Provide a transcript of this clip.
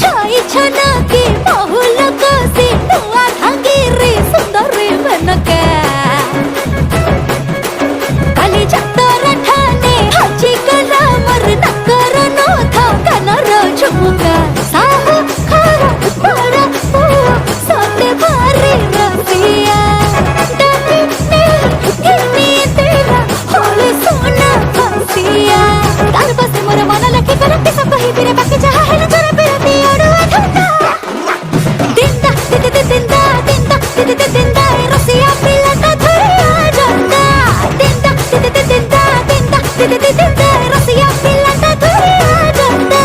छाई छना की बहुल कोसी नुआ ढांगिरी सुंदरी बनके काली चक्कर ठाने हाजी कला मर नकर नो था कनर झुमका साहु खरा बड़ा हुआ सोते भारी रसिया डनी ने गिनी तेरा होले सोना फसिया तार बस मोर मन लखी करते सब ही बिरे बाकी जहा है न जरा पे अड़ुआ ठंडा दिंदा दिंदा दिंदा दिंदा दिंदा रसिया पिला का धरिया जंदा दिंदा दिंदा दिंदा दिंदा रसिया पिला का धरिया जंदा